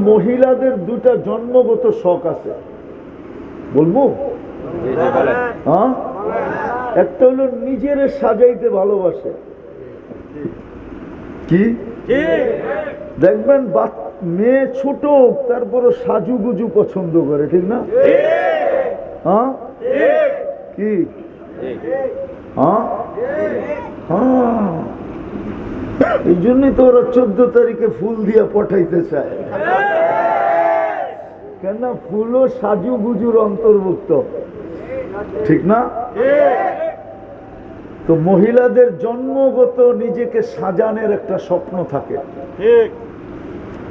মহিলাদের দুটা জন্মগত শখ আছে, বলবো? হ্যাঁ, একটা হলো নিজের সাজাইতে ভালোবাসে। কি দেখবেন মেয়ে ছোট, তারপরও সাজুগুজু পছন্দ করে, ঠিক না? হ্যাঁ, কি? হ্যাঁ হ্যাঁ, এই জন্যই তো ওরা 14 তারিখে ফুল দিয়ে পাঠাইতে চায়, কেন? ফুলও সাজুগুজুর অন্তর্ভুক্ত, ঠিক না? তো মহিলাদের জন্মগত নিজেকে সাজানোর একটা স্বপ্ন থাকে,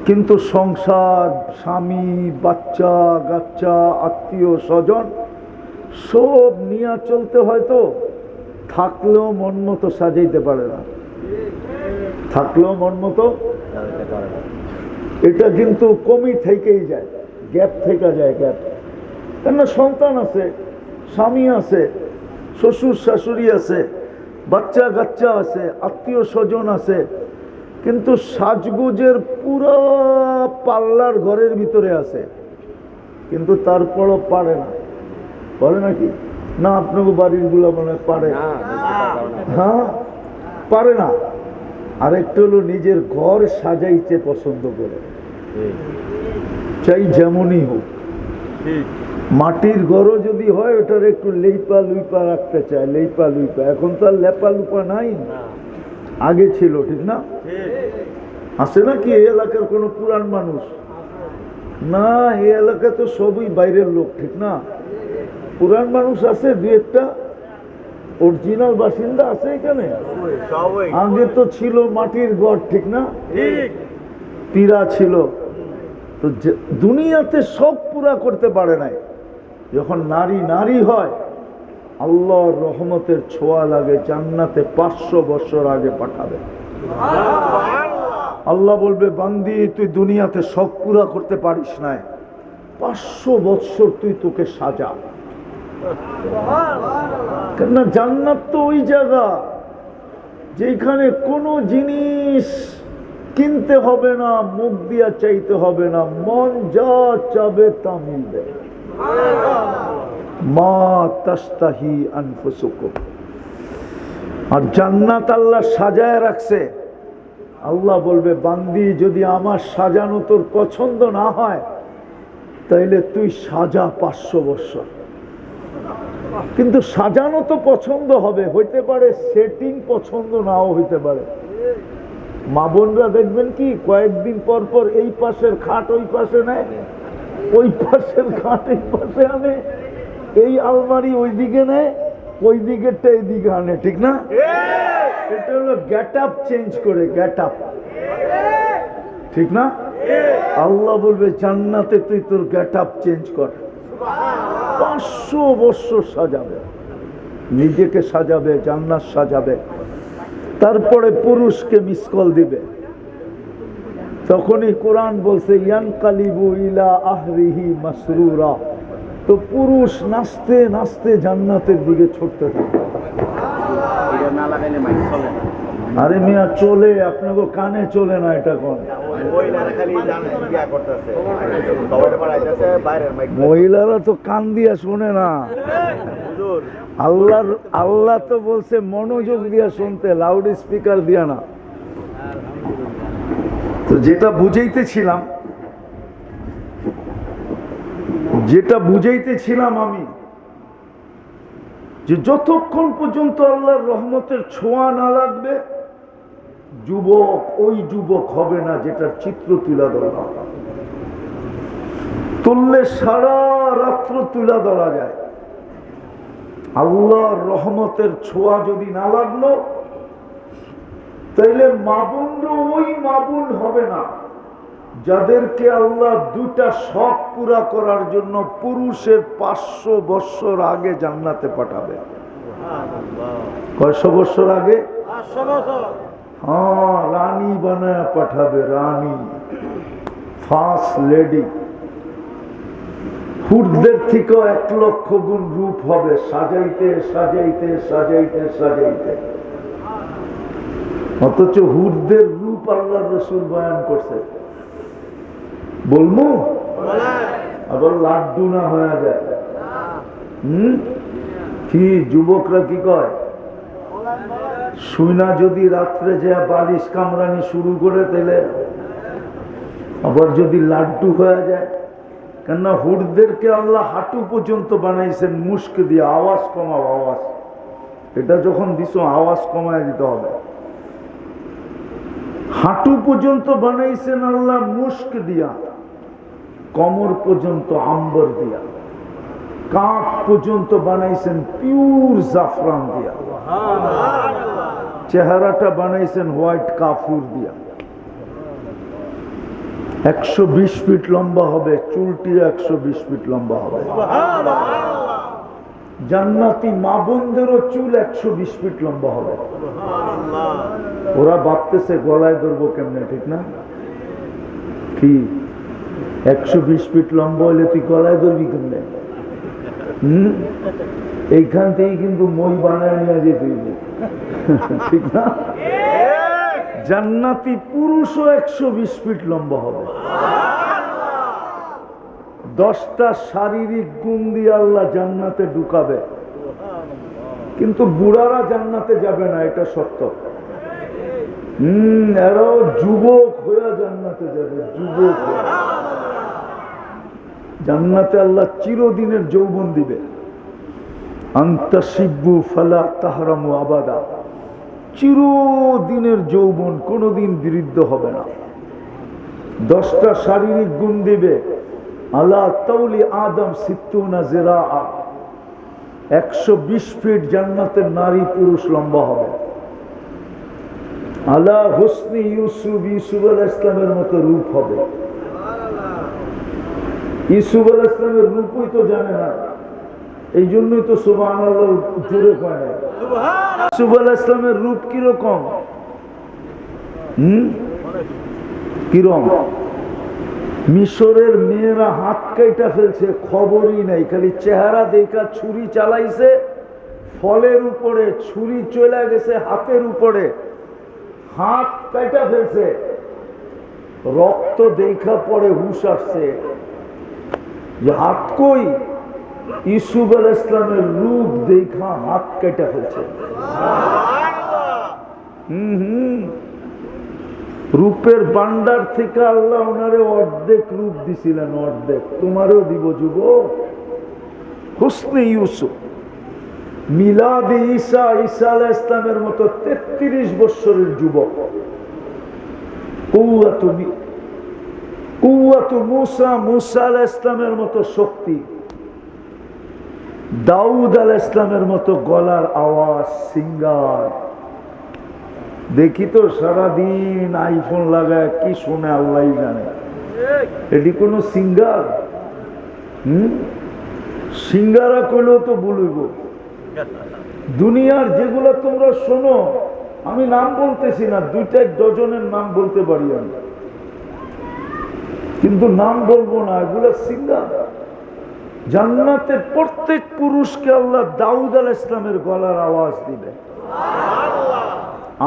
কিন্তু সংসার, স্বামী, বাচ্চা কাচ্চা, আত্মীয় স্বজন সব নিয়ে চলতে হয়তো থাকলেও মন মতো সাজাইতে পারে না, থাকলেও মন মতো। এটা কিন্তু কমই থেকেই যায়, গ্যাপ থেকে যায়, গ্যাপ। কেন? সন্তান আছে, স্বামী আছে, শ্বশুর শাশুড়ি আছে, বাচ্চা কাচ্চা আছে, আত্মীয় স্বজন আছে, কিন্তু সাজগুজের পুরো পাল্লার ঘরের ভিতরে আছে, কিন্তু তারপরও পারে না। পারে নাকি না? আপনাকে বাড়ির গুলা মনে পারে? হ্যাঁ, পারে না। আরেকটা হলো নিজের ঘর সাজাইতে পছন্দ করে, চাই যেমনই হোক। মাটির ঘরও যদি হয় ওটার একটু লেপা লুইপা রাখতে চায়, লেপা লুইপা। এখন তো আর লেপা লুপা নাই, আগে ছিল, ঠিক না? আছে নাকি এই এলাকার কোন পুরান মানুষ? না, এই এলাকা তো সবই বাইরের লোক, ঠিক না? পুরান মানুষ আছে দুই একটা, অরিজিনাল বাসিন্দা আছে এখানে। আগে তো ছিল মাটির ঘর, ঠিক না? পীড়া ছিল। তো দুনিয়াতে সব পুরা করতে পারে নাই। যখন নারী নারী হয়, আল্লাহর রহমতের ছোঁয়া লাগে, জান্নাতে 500 বছর আগে পাঠাবে। আল্লাহ বলবে, বান্দি তুই দুনিয়াতে সব পুরা করতে পারিস নাই, 500 বছর তুই তোকে সাজা। কেন? জান্নাত তো ওই জায়গা যেখানে কোনো জিনিস কিনতে হবে না, মুখ দিয়া চাইতে হবে না, মন যা চাবে তা মিলবে। মা তাস্তাহি আনফুসুকুম। আর জান্নাত আল্লাহ সাজায় রাখছে। আল্লাহ বলবে, বান্দি যদি আমার সাজানো তোর পছন্দ না হয়, তাইলে তুই সাজা 500 বছর। কিন্তু সাজানো তো পছন্দ হবে, হইতে পারে সেটিং পছন্দ নাও হইতে পারে। মা বোনরা দেখবেন কি কয়েকদিন পর পর এই পাশের খাট ওই পাশে নেয়, ওই পাশের খাট এই পাশে আনে, এই আলমারি ওই দিকে নেয়, ওই দিকেরটা এই দিকে আনে, ঠিক না? এটা হলো গেট আপ চেঞ্জ করে, গেট আপ, ঠিক না? আল্লাহ বলবে, জান্নাতে তুই তোর গেট আপ চেঞ্জ কর, 500 বছর সাজাবে, নিজেকে সাজাবে, জান্নাত সাজাবে। তারপরে পুরুষকে মিস কল দিবে। তখনই কোরআন বলছে, ইয়ানকালিবু ইলা আহলিহি মাসরুরা। তো পুরুষ নাচতে নাচতে জান্নাতের দিকে ছুটতে থাকে। আরে মিয়া চলে, আপনাকে কানে চলে না, এটা কোন মহিলারা তো কান দিয়া শুনে না। আল্লাহ তো বলছে মনোযোগ দিয়া শুনতে, লাউড স্পিকার দিয়া না। তো যেটা বুঝাইতেছিলাম আমি, যে যতক্ষণ পর্যন্ত আল্লাহর রহমতের ছোঁয়া না লাগবে, যুবক ওই যুবক হবে না যেটার চিত্র তুলা ধরা। তুললে সারা রাত্র তুলা ধরা যায়। আল্লাহর রহমতের ছোঁয়া যদি না লাগলো, তাইলে মাবুনরা ওই মাবুন হবে না যাদেরকে আল্লাহ দুটা শখ পুরা করার জন্য পুরুষের 500 বছর আগে জান্নাতে পাঠাবে। কয়শো বছর আগে? হ্যাঁ, রানী বানায় পাঠাবে, রানী, ফার্স্ট লেডি। হুরদের থেকেও 1 লক্ষ গুণ রূপ হবে, সাজাইতে সাজাইতে সাজাইতে সাজাইতে। অথচ হুরদের রূপ আল্লাহর রাসূল বয়ান করছে। বলবো আবার লাড্ডু না হয়ে যায়। কি যুবকরা কি কয়, শুনা যদি রাত্রে যে বালিশ কামরানি শুরু করে দিলে আবার যদি লাড্ডু হয়ে যায়। কেননা হুড়দেরকে আল্লাহ হাঁটু পর্যন্ত বানাইছেন মুস্ক দিয়ে, আওয়াজ কমাও আওয়াজ। এটা যখন দিছো আওয়াজ কমায় দিতে হবে। হাঁটু পর্যন্ত বানাইছেন আল্লাহ মুস্ক দিয়া, কমর পর্যন্ত আম্বর দিয়া, কাঁধ পর্যন্ত বানাইছেন পিওর জাফরান দিয়া, চেহারাটা বানাইছেন হোয়াইট কাফুর দিয়া। 120 ফিট লম্বা হবে, চুলটি 120 ফিট লম্বা হবে। জান্নাতি মা বোনদেরও চুল 120 ফিট লম্বা হবে। ওরা ভাবতেছে গলায় ধরবো কেমনে, ঠিক না? কি 120 ফিট লম্বা হলে তুই গলায় ধরবি কেমনে? এইখান থেকে কিন্তু মই বানায় নিয়ে যেতে হইব, ঠিক না? জান্নাতি পুরুষও 120 ফিট লম্বা হবে। 10টা শারীরিক গুণ দিয়ে আল্লাহ জান্নাতে ঢুকাবে, কিন্তু বুড়ারা জান্নাতে যাবে না, এটা সত্য। এরাও যুবক হয়ে জান্নাতে যাবে, যুবক। জান্নাতে আল্লাহ চিরদিনের যৌবন দিবে। আন্তাসিব্বু ফালা তাহরামু আবাদা, চিরদিনের যৌবন, কোনোদিন বিরুদ্ধ হবে না। 10টা শারীরিক গুণ দিবে। আলা তাউলি আদম সিত্তুনা জিরা, 120 ফিট জান্নাতের নারী পুরুষ লম্বা হবে। আলা হুসনি ইউসুফ, ইউসুফ আলাইহিস সালামের মতো রূপ হবে। ইউসুফ আলাইহিস সালামের রূপই তো জানে না, এই জন্যই তো সুবহানাল্লাহ জোরে কয় না। ইউসুফ আলাইহিস সালামের রূপ কিরকম? কিরকম? মিশরের মেয়েরা হাত কাইটা ফেলছে, খবরই নাই, খালি চেহারা দেখা ছুরি চালাইছে, ফলের উপরে ছুরি চলে গেছে হাতের উপরে, হাত কাইটা ফেলছে, রক্ত দেখা পরে হুশ আসছে যে হাত কই। ইউসুফ আলাইহিস সালামের রূপ দেখা হাত কাইটা ফেলছে। রূপের ভান্ডার থেকে আল্লাহ ওনারে অর্ধেক রূপ দিছিলেন, অর্ধেক। তোমারও দিব যুবক। হুসনে ইউসুফ, মিলাদে ঈসা, ঈসা আলাইহিস সালামের মতো 33 বছরের যুবক। কুওয়াতু মুসা, মুসা আলাইহিস সালামের মতো শক্তি। দাউদ আলাইহিস সালামের মতো গলার আওয়াজ, সিঙ্গার। দেখি তো সারাদিন আইফোন লাগায় কি শোনে আল্লাহ জানে। এটি কোনো সিঙ্গার? সিঙ্গারা করলেও তো বলব। দুনিয়ার যেগুলো তোমরা শোনো, আমি নাম বলতেছি না, 2-1 ডজনের নাম বলতে পারি আমি, কিন্তু নাম বলবো না, এগুলো সিঙ্গার। জান্নাতে প্রত্যেক পুরুষকে আল্লাহ দাউদ আলাইহিস সালামের গলার আওয়াজ দিবে।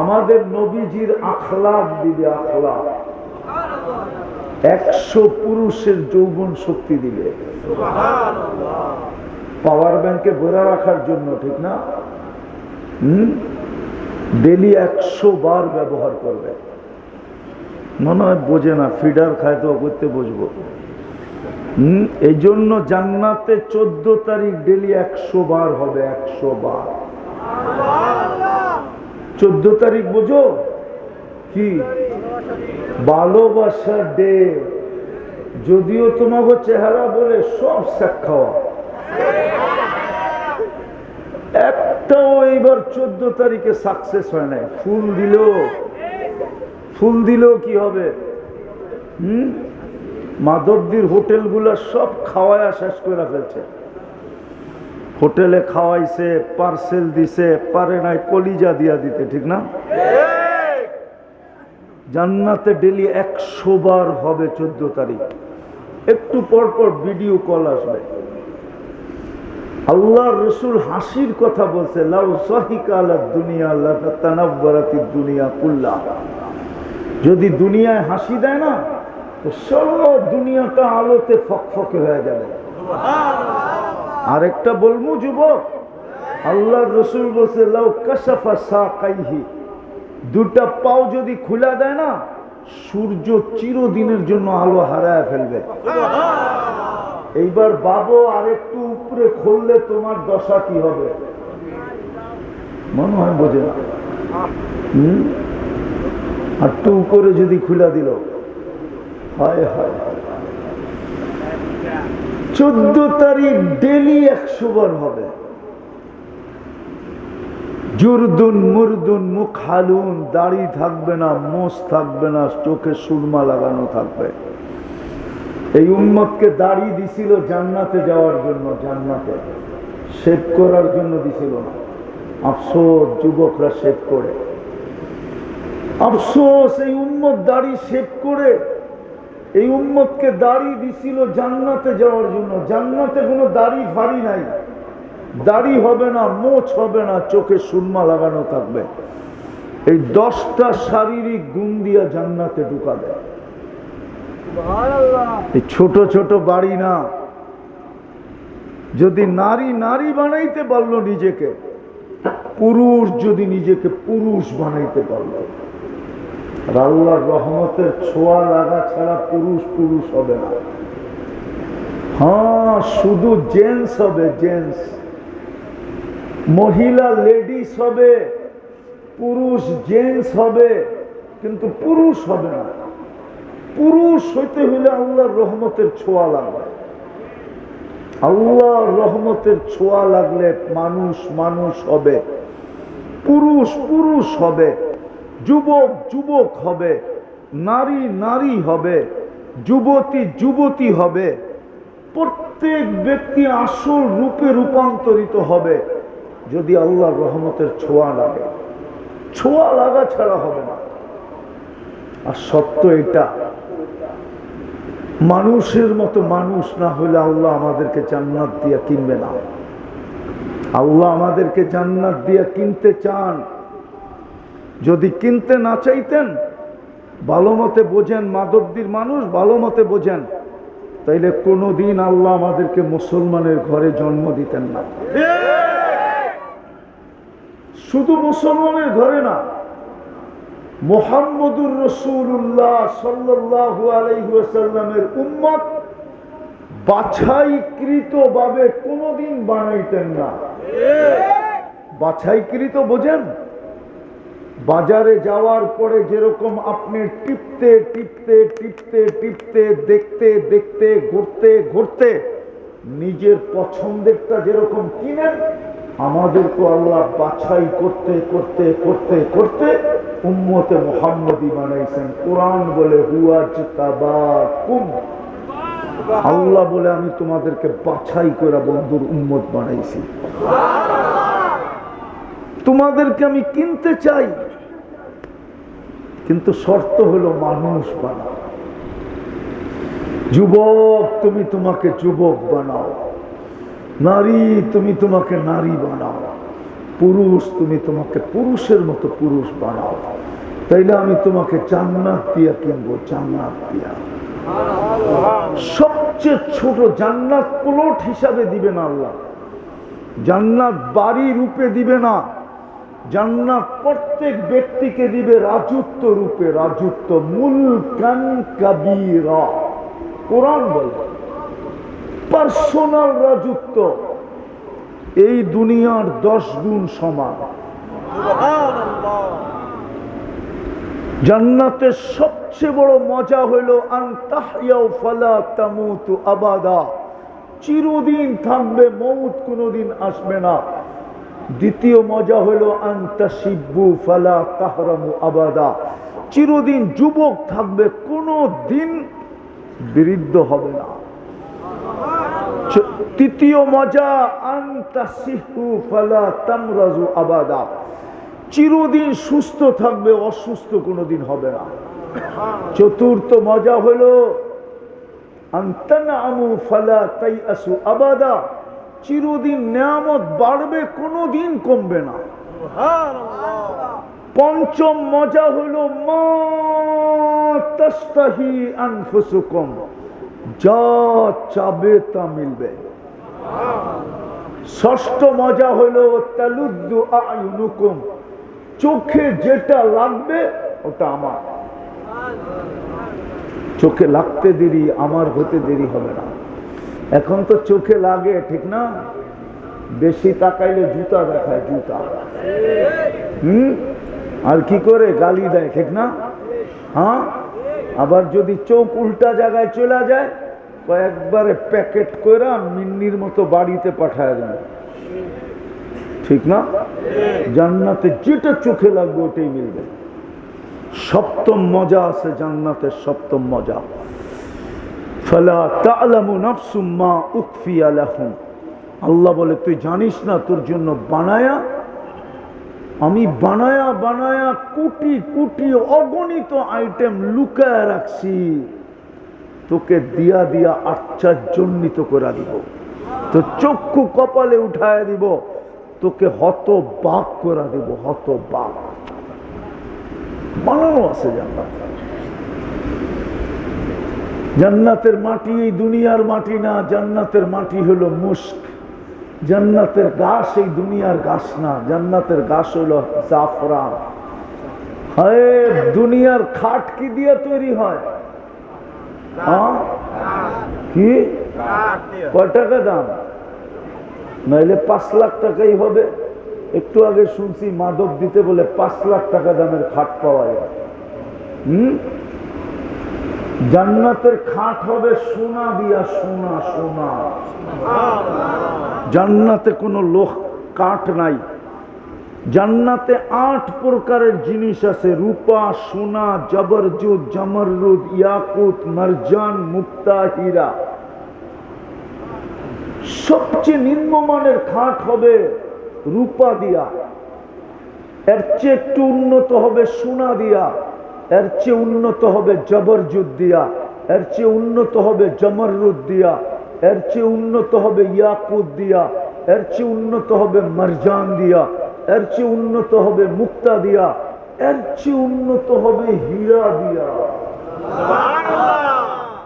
আমাদের নবীজির আখলাক দিবে, আখলাক। 100 পুরুষের যৌবন শক্তি দিবে, পাওয়ার ব্যাংকে ভরে রাখার জন্য, ঠিক না? ডেলি 100 বার ব্যবহার করবে। মনে হয় বোঝে না, ফিডার খায় তো করতে বুঝবো। এই জন্য জান্নাতে 14 তারিখ ডেলি 100 বার হবে, 100 বার। 14 তারিখ বোঝো কি? ভালোবাসার ডে। যদিও তোমাকে চেহারা বলে সব শেখ খাওয়া, একটাও এইবার 14 তারিখে সাকসেস হয় নাই। ফুল দিলেও কি হবে? মাধবদীর হোটেলগুলা সব খাওয়ায়া শেষ করে ফেলছে। হোটেলে খাওয়াইছে, পার্সেল দিছে, পারে নাই কলিজা দিয়া দিতে, ঠিক না? জান্নাতে ডেলি 100 বার হবে 14 তারিখ। একটু পর পর ভিডিও কল আসবে। আল্লাহ রসুল হাসির কথা বলছে, লাউ সাহিকা আলা দুনিয়া লাতানাব্বারাতিদ দুনিয়া কুল্লাহা। যদি দুনিয়ায় হাসি দেয় না, সব দুনিয়াটা আলোতে ফকফকে হয়ে যাবে। আরেকটা বলবো যুবক, আল্লাহর রাসূল বলছে লাউ কাশাফা সাকাইহি, দুটা পাও যদি খুলে দেয় না, সূর্য চিরদিনের জন্য আলো হারায় ফেলবে। এইবার বাবু আরেকটু উপরে খুললে তোমার দশা কি হবে মনে হয় বোঝে না। আর একটু উপরে যদি খুলে দিল, হায় হায়, 14 তারিখ ডেলি 100 বার হবে। জুরদুন মুরদুন মুখ হালুন, দাড়ি থাকবে না, মোষ থাকবে না, চোখে সুরমা লাগানো থাকবে। এই উম্মতকে দাড়ি দিছিল জান্নাতে যাওয়ার জন্য, জান্নাতে শেভ করার জন্য দিছিল না। আফসোস যুবকরা শেভ করে, আফসোস এই উম্মত দাড়ি শেভ করে। এই উম্মতকে দাড়ি দিছিল জান্নাতে যাওয়ার জন্য। জান্নাতে কোনো দাড়ি ফাড়ি নাই, দাড়ি হবে না, মোছ হবে না, চোখে সুরমা লাগানো থাকবে। এই 10টা শারীরিক গুণ দিয়া জান্নাতে ঢুকাবে। এই ছোট ছোট বাড়ি না, যদি নারী নারী বানাইতে পারলো নিজেকে, পুরুষ যদি নিজেকে পুরুষ বানাইতে পারলো, আর আল্লাহর রহমতের ছোঁয়া লাগা ছাড়া পুরুষ পুরুষ হবে না। হ্যাঁ, শুধু জেন্টস হবে, জেন্টস। মহিলা লেডিস হবে, পুরুষ জেন্টস হবে, কিন্তু পুরুষ হবে না। পুরুষ হইতে হইলে আল্লাহর রহমতের ছোঁয়া লাগবে। আল্লাহর রহমতের ছোঁয়া লাগলে মানুষ মানুষ হবে, পুরুষ পুরুষ হবে, যুবক যুবক হবে, নারী নারী হবে, যুবতী যুবতী হবে। প্রত্যেক ব্যক্তি আসল রূপে রূপান্তরিত হবে যদি আল্লাহর রহমতের ছোঁয়া লাগে। ছোঁয়া লাগা ছাড়া হবে না। আর সত্য এটা, মানুষের মতো মানুষ না হলে আল্লাহ আমাদেরকে জান্নাত দিয়া কিনবে না। আল্লাহ আমাদেরকে জান্নাত দিয়া কিনতে চান। যদি কিনতে না চাইতেন, ভালো মতে বোঝেন, মাধবদীর মানুষ ভালো মতে বোঝেন, তাইলে কোনোদিন আল্লাহ আমাদেরকে মুসলমানের ঘরে জন্ম দিতেন না। শুধু মুসলমানের ঘরে না, মুহাম্মদুর রাসূলুল্লাহ সাল্লাল্লাহু আলাইহি ওয়াসাল্লামের উম্মত বাছাইকৃত ভাবে কোনোদিন বানাইতেন না। বাছাইকৃত বোঝেন? বাজারে যাওয়ার পরে যেরকম আপনি টিপতে টিপতে টিপতে টিপতে, দেখতে দেখতে, ঘুরতে ঘুরতে নিজের পছন্দেরটা যেরকম কিনেন, আমাদেরকে আল্লাহ বাছাই করতে করতে করতে করতে উম্মতে মুহাম্মদী বানাইছেন। কোরআন বলে হুয়াজতাবাকুম, আল্লাহ বলে আমি তোমাদেরকে বাছাই করে বন্ধুর উম্মত বানাইছি। তোমাদেরকে আমি কিনতে চাই, কিন্তু শর্ত হলো মানুষ বানাও। যুবক তুমি তোমাকে যুবক বানাও, নারী তুমি তোমাকে নারী বানাও, পুরুষ তুমি তোমাকে পুরুষের মতো পুরুষ বানাও। তাইলে আমি তোমাকে জান্নাত দিয়া কিনবো, জান্নাত দিয়া। সবচেয়ে ছোট জান্নাত প্লট হিসাবে দিবে না আল্লাহ, জান্নাত বাড়ি রূপে দিবে না। জান্নাত প্রত্যেক ব্যক্তিকে দিবে রাজত্ব রূপে, রাজত্ব, মুলকান কাবীরা। কোরআন বলে পার্সোনাল রাজত্ব, এই দুনিয়ার 10 গুণ সমান। জান্নাতের সবচেয়ে বড় মজা হইল আনতাহইয়াউ ফালা তামুতু আবাদা, চিরদিন থাকবে, মৌত কোনোদিন আসবে না। দ্বিতীয় মজা হইল আনতাশিব্বু ফালা তাহরামু আবাদা, চিরদিন যুবক থাকবে, কোনো দিন বৃদ্ধ হবে না। তৃতীয় মজা আনতাসিহু ফালা তামরাজু আবাদা, চিরদিন সুস্থ থাকবে, অসুস্থ কোনোদিন হবে না। চতুর্থ মজা হলো আনতানামু ফালা তাইআসু আবাদা, চিরদিন নেয়ামত বাড়বে, কোনোদিন কমবে না। পঞ্চম মজা হলো মান তাশতাহি আনফুসুকুম, যা চাবে তা মিলবে। ষষ্ঠ মজা হলো তালুদ্দু আয়ুনুকুম, চোখে যেটা লাগবে ওটা আমার। চোখে লাগতে দেরি, আমার হতে দেরি হবে না। এখন তো চোখে লাগে, ঠিক না? বেশি তাকাইলে জুতা দেখায়, জুতা। আর কি করে গালি দেয়, ঠিক না? হ্যাঁ, আবার যদি চোখ উল্টা জায়গায় চলে যায়, কয়েকবারে প্যাকেট করে মিন্নির মতো বাড়িতে পাঠায় দেয়, ঠিক না? জান্নাতে যেটা চোখে লাগবে ওটাই মিলবে। সপ্তম মজা আছে জান্নাতের, সপ্তম মজা। ফালা তা'লামু নাফসুম মা উখফিয়া লাহুম, আল্লাহ বলে তুই জানিস না তোর জন্য আমি বানায়া বানায়া কোটি কোটি অগণিত আইটেম লুকায় রাখছি, তোকে দিয়া দিয়া আশ্চর্যান্বিত করে দিব, তো চক্ষু কপালে উঠায় দিব, তোকে হতবাক করে দিব, হতবাক। বানানো আছে জান্নাত। জান্নাতের মাটি এই দুনিয়ার মাটি না, জান্নাতের মাটি হলো মুস্ক। জান্নাতের গাছ এই দুনিয়ার গাছ না, জান্নাতের গাছ হলো জাফরান। হয় দুনিয়ার খাট কি দিয়ে তৈরি হয়? কি কয় টাকা দাম? নাইলে 5 লাখ টাকাই হবে। একটু আগে শুনছি মাদক দিতে বলে 5 লাখ টাকা দামের খাট পাওয়া যায়। জান্নাতের খাট হবে সোনা দিয়া, সোনা সোনা। জান্নাতে কোনো লোহ কাঠ নাই। জান্নাতে 8 প্রকারের জিনিস আছে, রূপা, সোনা, জবরজুদ, জমরুদ, ইয়াকুত, মারজান, মুক্তা, হীরা। সবচেয়ে নিম্নমানের খাট হবে রূপা দিয়া, এর চেয়ে একটু উন্নত হবে সোনা দিয়া, এর চেয়ে উন্নত হবে জবরজুদ দিয়া, এর চেয়ে উন্নত হবে জমরুদ দিয়া, এর চেয়ে উন্নত হবে ইয়াকুত দিয়া, এর চেয়ে উন্নত হবে মারজান দিয়া, এর চেয়ে উন্নত হবে মুক্তা দিয়া, এর চেয়ে উন্নত হবে হীরা দিয়া।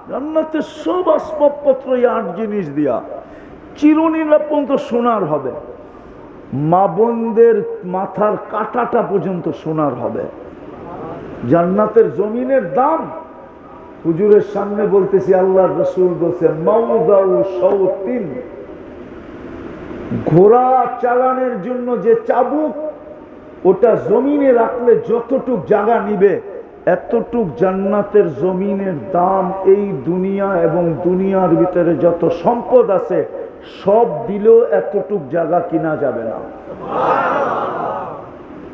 জান্নাতে সব আসবাবপত্র 8 জিনিস দিয়া। চিরুনিরা পর্যন্ত সোনার হবে, মা বোনদের মাথার কাঁটাটা পর্যন্ত সোনার হবে। জান্নাতের জমিনের দাম হুজুরের সামনে বলতেছি, আল্লাহর রাসূল বলেছেন মাউদাউ শাওতিন, ঘোড়া চালানোর জন্য যে চাবুক, ওটা জমিনে রাখলে যতটুক জায়গা নিবে এতটুক জান্নাতের জমিনের দাম। এই দুনিয়া এবং দুনিয়ার ভিতরে যত সম্পদ আছে সব দিলেও এতটুক জায়গা কিনা যাবে না।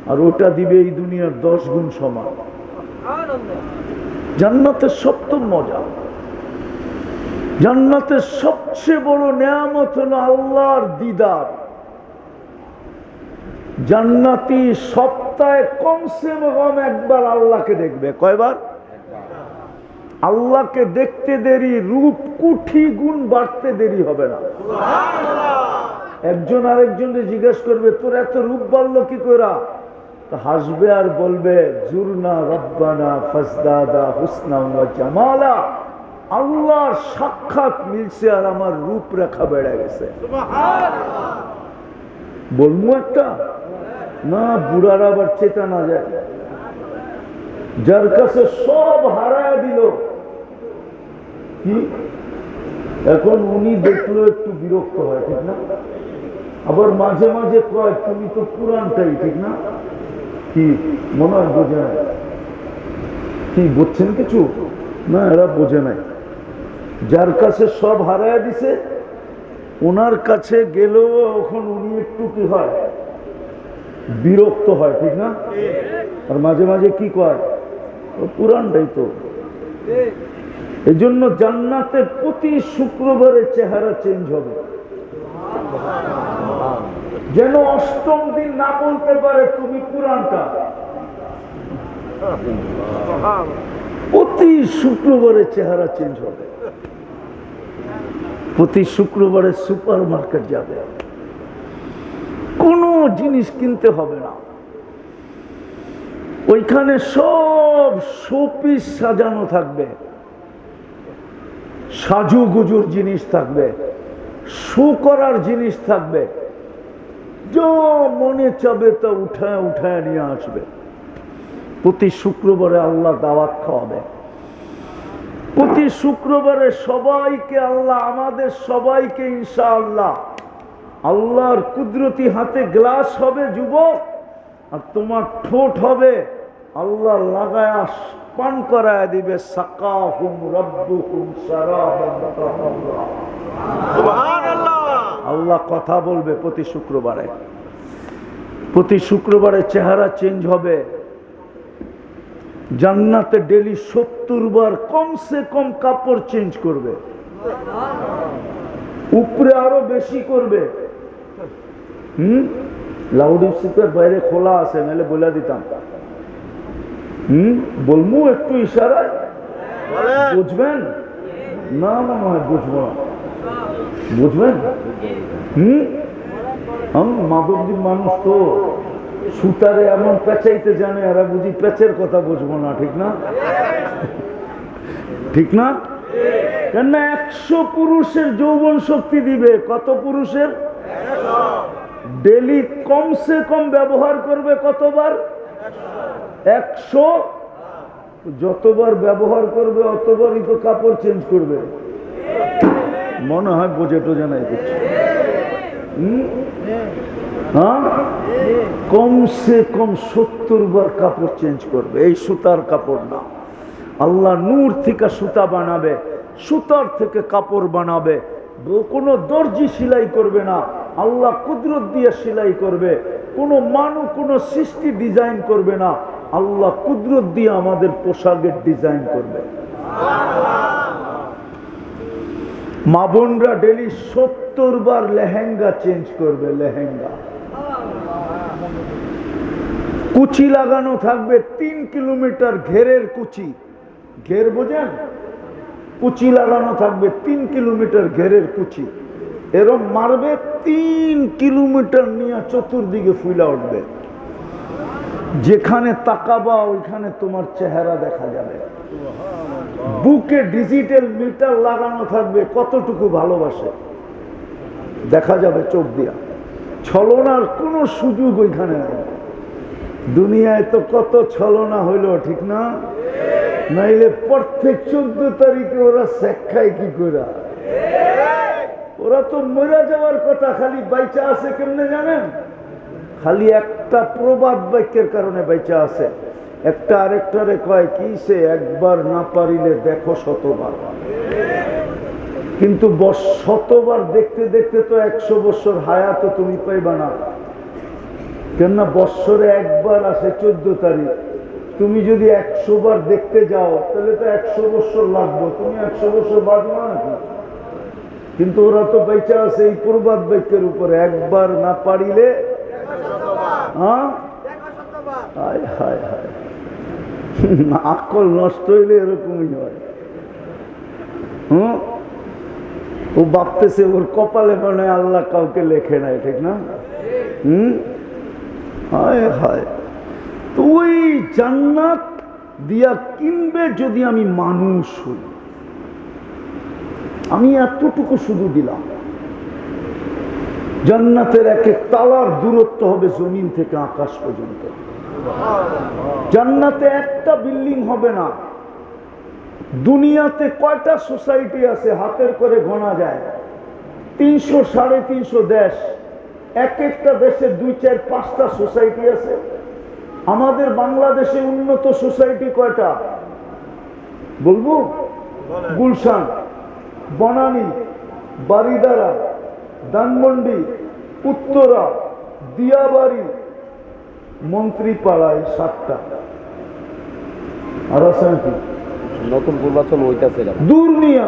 আর ওটা দিবে এই দুনিয়ার 10 গুণ সমান। জান্নাতের সপ্তম মজা। জান্নাতের সবচেয়ে বড় নেয়ামত হলো আল্লাহর দিদার। জান্নাতি সপ্তাহে কমসে কম একবার আল্লাহকে দেখবে। কয়বার? আল্লাহকে দেখতে দেরি, রূপ কোটি গুণ বাড়তে দেরি হবে না। একজন আরেকজনকে জিজ্ঞেস করবে তোর এত রূপ বাড়লো কি করে? হাসবে আর বলবে জুরনা রব্বানা ফাজদাদা হুসনা ওয়া জামালা, আল্লাহর সাক্ষাৎ মিলছে আর আমার রূপরেখা বেড়ে গেছে। বলবো একটা না, বুড়ারা আবার চেতা না যায়। যার কাছে সব হারায় দিল, কি এখন উনি দেখলো একটু বিরক্ত হয়, ঠিক না? আবার মাঝে মাঝে কয় তুমি তো পুরানটাই, ঠিক না? কি মনে হয় বোঝে নাই? কি বুঝছেন কিছু? না, এরা বোঝে নাই। যার কাছে সব হারায় দিছে ওনার কাছে গেলেও এখন উনি একটু কি হয়, বিরক্ত হয়, ঠিক না? আর মাঝে মাঝে কি কয় পুরানটাই তো। এই জন্য জান্নাতে প্রতি শুক্রবারে চেহারা চেঞ্জ হবে, যেন 8ম দিন না বলতে পারে তুমি পুরানটা। প্রতি শুক্রবারে চেহারা চেঞ্জ হবে। প্রতি শুক্রবারে সুপার মার্কেট যাবে, কোনো জিনিস কিনতে হবে না। ওইখানে সব শোপিস সাজানো থাকবে, সাজুগুজুর জিনিস থাকবে, শু করার জিনিস থাকবে, যা মনে চাবে তা উঠায় উঠায় নিয়ে আসবে। প্রতি শুক্রবারে আল্লাহ দাওয়াত খাওয়াবে। প্রতি শুক্রবারে সবাইকে আল্লাহ, আমাদের সবাইকে ইনশাআল্লাহ আল্লাহর কুদরতি হাতে গ্লাস হবে যুবক, আর তোমার ঠোঁট হবে আল্লাহ লাগায়া পান করায় দিবে। সাকাহুম রাব্বুকুম শারাবান তাহুরা। সুবহানাল্লাহ। আল্লাহ কথা বলবে প্রতি শুক্রবারে। প্রতি শুক্রবারে চেহারা চেঞ্জ হবে। জান্নাতে ডেলি 70 বার কমসে কম কাপড় চেঞ্জ করবে, উপরে আরো বেশি করবে। লাউড স্পিকার বাইরে খোলা আছে, নাহলে বলে দিতাম। বলবো একটু ইশারায়, বুঝবেন? না না নয়, বুঝবো না, বুঝবেন? মাদকদ্বীপ মানুষ তো সুতারে এমন পেঁচাইতে জানে, এরা বুঝি পেঁচের কথা বুঝবো না, ঠিক না? ঠিক না? কেন 100 পুরুষের যৌবন শক্তি দিবে। কত পুরুষের? ডেলি কমসে কম ব্যবহার করবে কতবার? 100। যতবার ব্যবহার করবে অতবারই তো কাপড় চেঞ্জ করবে। মনে হয় বোঝে টোঝে নাই কিছু। হ্যাঁ, কমসে কম 70 বার কাপড় চেঞ্জ করবে। এই সুতার কাপড় না, আল্লাহ নূর থেকে সুতা বানাবে, সুতার থেকে কাপড় বানাবে। কোনো দর্জি সেলাই করবে না, আল্লাহ কুদরত দিয়ে সেলাই করবে। কোনো মানুষ কোনো সৃষ্টি ডিজাইন করবে না, আল্লাহ কুদরত দিয়ে আমাদের পোশাকের ডিজাইন করবে। মা বোনরা ডেলি 70 বার লেহেঙ্গা চেঞ্জ করবে। লেহেঙ্গা কুচি লাগানো থাকবে 3 কিলোমিটার ঘেরের কুচি। ঘের বোঝেন? কুচি লাগানো থাকবে 3 কিলোমিটার ঘেরের কুচি। এরম মারবে 3 কিলোমিটার নিয়ে চতুর্দিকে ফুলা উঠবে। যেখানে তাকাবা ওইখানে তোমার চেহারা দেখা যাবে। বুকে ডিজিটাল মিটার লাগানো থাকবে, কতটুকু ভালোবাসে দেখা যাবে চোখ দিয়া। ছলনার কোনো সুযোগ ওইখানে নেই। দুনিয়ায় তো কত ছলনা হইল, ঠিক না? নাইলে প্রত্যেক 14 তারিখে ওরা শেখায় কি করে? ওরা তো মরে যাওয়ার কথা, খালি বাইচা আছে কেমনে জানেন? খালি একটা প্রবাদ বাক্যের কারণে বাইচা আছে। একটা আরেকটারে কয় কি, সে একবার না পারিলে দেখো শতবার। কিন্তু 100বার দেখতে দেখতে তো 100 বছর হায়াত তুমি পাইবা না। কেননা বৎসরে একবার আসে 14 তারিখ। তুমি যদি 100 বার দেখতে যাও তাহলে তো 100 বছর লাগবে, তুমি 100 বছর বাঁচবো নাকি? কিন্তু ওরা তো বেঁচে আছে এই প্রবাদ বাক্যের উপরে, একবার না পারিলে। হ্যাঁ, হায় হায় হায়, আকল নষ্ট হইলে এরকমই হয়। ও ভাবতেছে ওর কপালে মনে হয় আল্লাহ কাউকে লেখে নাই, ঠিক না? হায় হায়। তো ওই জান্নাত দিয়া কিনবে যদি আমি মানুষ হই। আমি এতটুকু শুধু দিলাম, জান্নাতের এক এক তালার দূরত্ব হবে জমিন থেকে আকাশ পর্যন্ত। জান্নাতে একটা বিল্ডিং হবে না। দুনিয়াতে কয়টা সোসাইটি আছে হাতের করে গোনা যায়? 300 350 দেশ। এক একটা দেশে 2, 4, 5টা সোসাইটি আছে। আমাদের বাংলাদেশে উন্নত সোসাইটি কয়টা বলবো? গুলশান, বনানী, বারিদারা, ধানমন্ডি, উত্তরা, দিয়াবাড়ি, মন্ত্রীপাড়ায় 7টা। আর আছে কি? নতুন পূর্বাচল ওইটাছে দূর মিয়া,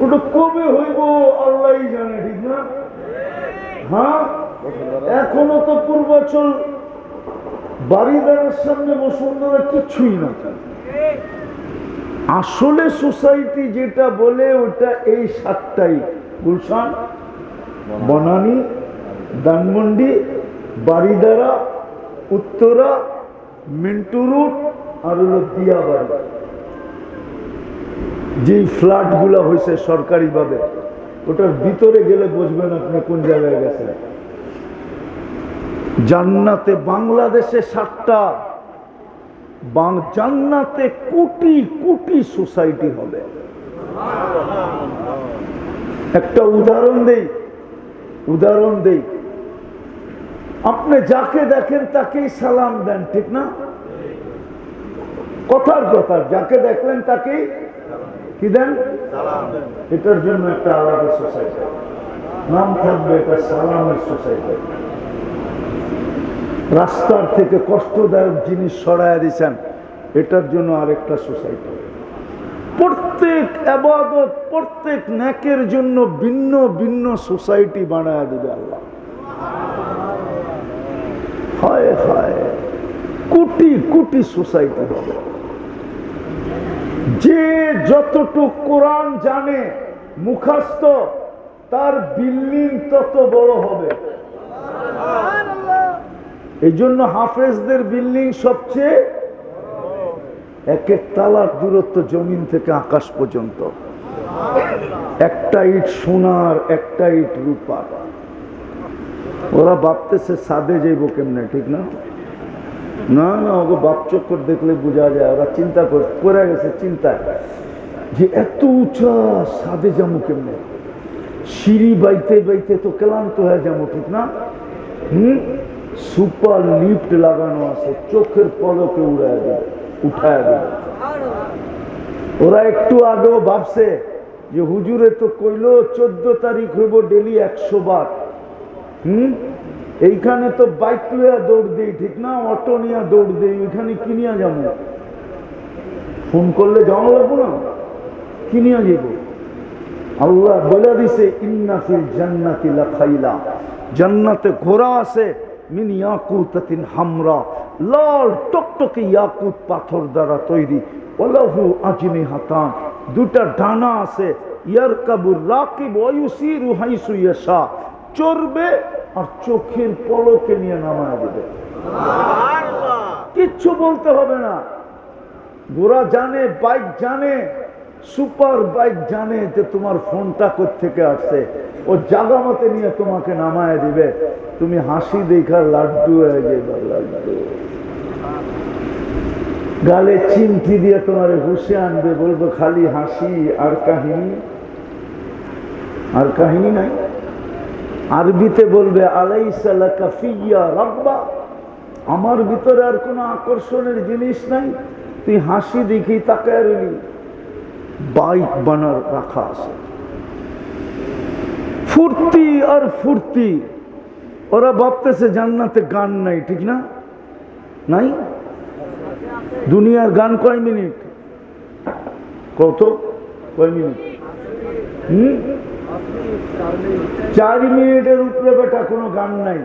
ওটা কবে হইব আল্লাহই জানে, ঠিক না? হ্যাঁ, এখনো তো পূর্বাচল বাড়িদারের সামনে বসুন্ধরা কিছুই না। আসলে সোসাইটি যেটা বলে ওটা এই 7টাই: গুলশান, বনানী, ধানমন্ডি, বারিদারা, উত্তরা, মিন্টু রুট আর হলো দিয়াবাড়ি, যে ফ্ল্যাট গুলা হয়েছে সরকারি ভাবে, ওটার ভিতরে গেলে বুঝবেন আপনি কোন জায়গায় গেছেন। জান্নাতে বাংলাদেশে 7টা, জান্নাতে কোটি কোটি সোসাইটি হবে। একটা উদাহরণ দেই, আপনি যাকে দেখেন তাকেই সালাম দেন, ঠিক না? কথার কথা, যাকে দেখলেন তাকেই কি দেন? এটার জন্য একটা আলাদা সোসাইটি নাম থাকবে, এটা সালামের সোসাইটি। রাস্তার থেকে কষ্টদায়ক জিনিস সরাইয়া দিচ্ছেন, এটার জন্য আরেকটা সোসাইটি। প্রত্যেক ইবাদত, প্রত্যেক নেকের জন্য ভিন্ন ভিন্ন সোসাইটি বানায়া দিবে আল্লাহ। হায় হায়, কোটি কোটি সোসাইটি হবে। যে যতটুক কোরআন জানে মুখস্থ, তার বিল্ডিং তত বড় হবে। এই জন্য হাফেজদের বিল্ডিং সবচেয়ে, এক এক তালার দূরত্ব জমিন থেকে আকাশ পর্যন্ত। একটা ইট সোনার, একটা ইট রূপার। ওরা ভাবতেছে সাদে যাইব কেমনে, ঠিক না? না না, ওকে বাপ চক্কর দেখলে বোঝা যায়, ওরা চিন্তা করে গেছে চিন্তায় যে এত উঁচা সাদে যাবো কেমনে, সিঁড়ি বাইতে বাইতে তো ক্লান্ত হয়ে যাবো, ঠিক না? সুপার লিফট লাগানো আছে, চোখের পলকে উঠায় দেবে। ওরা একটু আগেও ভাবছে যে হুজুরে তো কইলো 14 তারিখ হইব ডেলি 100 বার। এইখানে তো বাইক লইয়া দৌড় দিই, ঠিক না? অটো নিয়ে দৌড় দিই, ওইখানে কি নিয়ে যাবো? ফোন করলে যাওয়া লাগবো না, কি নিয়ে যাব? আল্লাহ বলে দিছে ইন্না ফিল জান্নাতি লাখাইলা, জান্নাতে ঘোড়া আছে, মিন ইয়াকুতাতিন হামরা, লাল টকটকে ইয়াকুত পাথর দ্বারা তৈরি, ওয়ালাহু আজনিহাতান, দুটা ডানা আছে, ইয়ারকাবুর রাকিব ওয়া ইউসিরু হাইসু ইয়াশা, চড়বে আর চোখের পলকে নিয়ে নামায় দেবে। কিচ্ছু বলতে হবে না। ঘোড়া জানে, বাইক জানে, সুপার বাইক জানে যে তোমার ফোনটা কোত্থেকে আসছে, ও জাগা মতে নিয়ে তোমাকে নামায় দিবে। তুমি হাসি দেখা লাড্ডু হয়ে যাবে, লাড্ডু। গালে চিমটি দিয়ে তোমার ঘুষে আনবে, বলবো খালি হাসি আর কাহিনী, আর কাহিনী নাই। আরবিতে বলবে আলাইসা লাকা ফিয়া রাব্বা, আমার ভিতরে আর কোনো আকর্ষণের জিনিস নাই, তুই হাসি দেখি তাকায় রইলি। বাইক বানার রাখা আছে, ফুর্তি আর ফুর্তি। ওরা ভাবতেছে জান্নাতে গান নাই, ঠিক না? নাই। দুনিয়ার গান কয় মিনিট? কত? কয় মিনিট? 4 মিনিটের উপরে বেটা কোনো গান নাই।